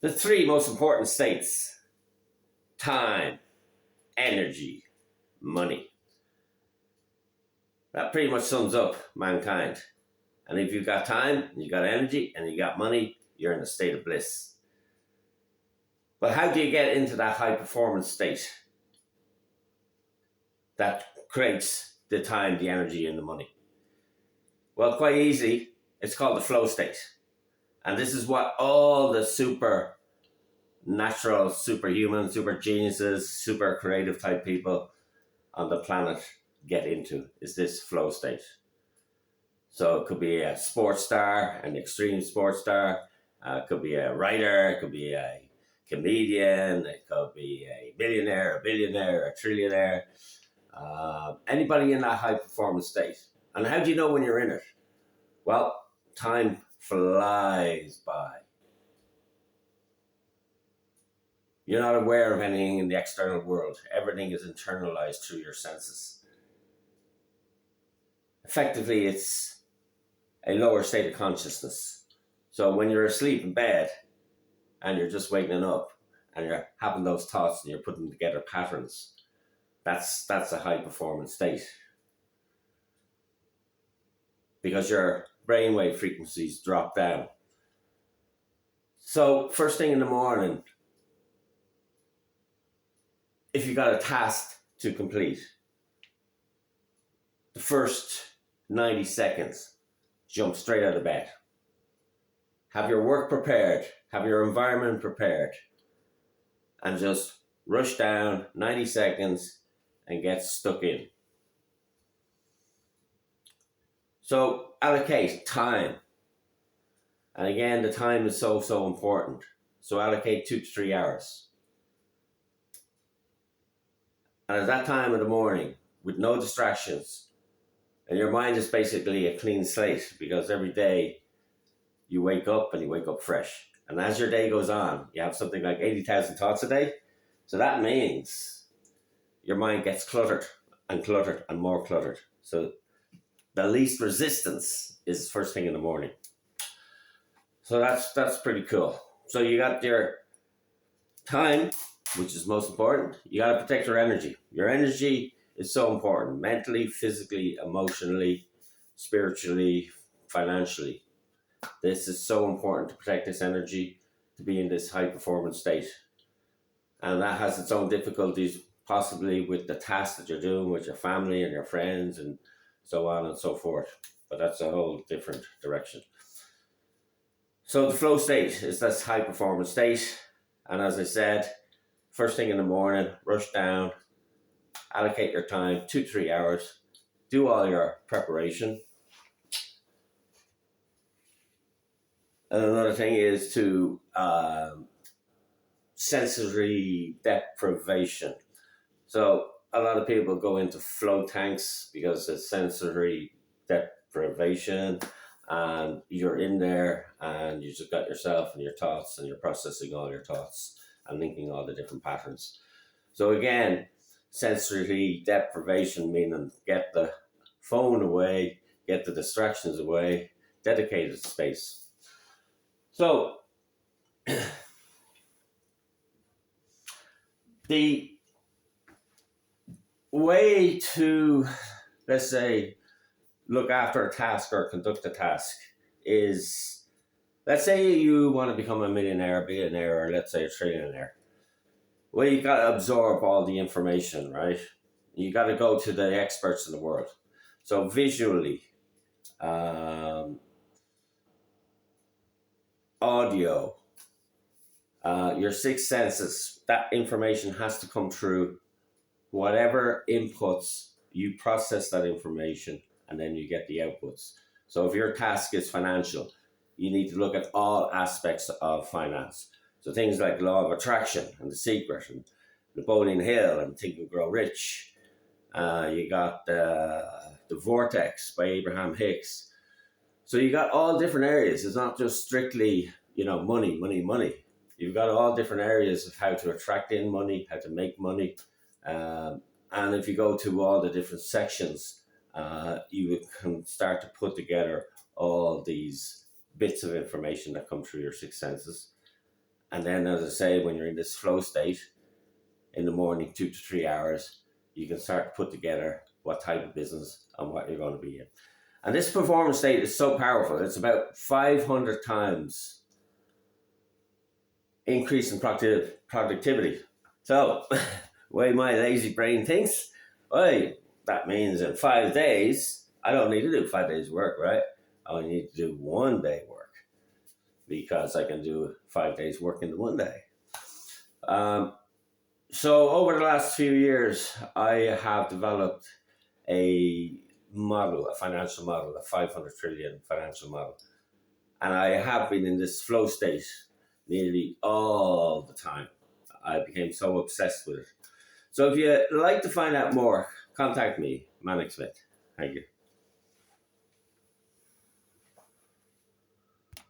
The three most important states: time, energy, money. That pretty much sums up mankind. And if you've got time, you got energy, and you got money, you're in a state of bliss. But how do you get into that high performance state that creates the time, the energy, and the money? Well, quite easy. It's called the flow state. And this is what all the super natural, superhuman, super geniuses, super creative type people on the planet get into, is this flow state. So it could be a sports star, an extreme sports star, it could be a writer, it could be a comedian, it could be a millionaire, a billionaire, a trillionaire, anybody in that high performance state. And how do you know when you're in it? Well, time flies by. You're not aware of anything in the external world. Everything is internalized through your senses. Effectively, it's a lower state of consciousness. So when you're asleep in bed and you're just waking up and you're having those thoughts and you're putting together patterns, that's a high performance state. Because your brainwave frequencies drop down. So first thing in the morning, if you got a task to complete, the first 90 seconds, jump straight out of bed. Have your work prepared, have your environment prepared, and just rush down 90 seconds and get stuck in. So allocate time. And again, the time is so important. So allocate 2 to 3 hours. And at that time of the morning, with no distractions, and your mind is basically a clean slate, because every day you wake up and you wake up fresh. And as your day goes on, you have something like 80,000 thoughts a day. So that means your mind gets cluttered and more cluttered. So the least resistance is first thing in the morning. So that's pretty cool. So you got your time, which is most important. You got to protect your energy. Your energy is so important, mentally, physically, emotionally, spiritually, financially. This is so important to protect this energy, to be in this high performance state. And that has its own difficulties, possibly with the tasks that you're doing with your family and your friends and so on and so forth. But that's a whole different direction. So the flow state is this high performance state. And as I said, first thing in the morning, rush down, allocate your time, 2 to 3 hours, do all your preparation. And another thing is to sensory deprivation. So a lot of people go into flow tanks because it's sensory deprivation, and you're in there and you just got yourself and your thoughts and you're processing all your thoughts and linking all the different patterns. So again, sensory deprivation, meaning get the phone away, get the distractions away, dedicated space. So the way to, let's say, look after a task or conduct a task is, let's say you want to become a millionaire, a billionaire, or let's say a trillionaire. Well, you got to absorb all the information, right? You got to go to the experts in the world. So visually, audio, your 6 senses, that information has to come through whatever inputs, you process that information and then you get the outputs. So if your task is financial, you need to look at all aspects of finance. So things like Law of Attraction and The Secret and Napoleon Hill and Think and Grow Rich. You got The Vortex by Abraham Hicks. So you got all different areas. It's not just strictly, money. You've got all different areas of how to attract in money, how to make money. And if you go to all the different sections, you can start to put together all these bits of information that come through your 6 senses. And then, as I say, when you're in this flow state in the morning, 2 to 3 hours, you can start to put together what type of business and what you're going to be in. And this performance state is so powerful. It's about 500 times increase in productivity. So, way my lazy brain thinks, hey, that means in 5 days, I don't need to do 5 days work, right? I only need to do 1 day work because I can do 5 days work in the 1 day. So over the last few years, I have developed a model, a financial model, a 500 trillion financial model. And I have been in this flow state nearly all the time. I became so obsessed with it. So if you'd like to find out more, contact me, Manic Smith. Thank you.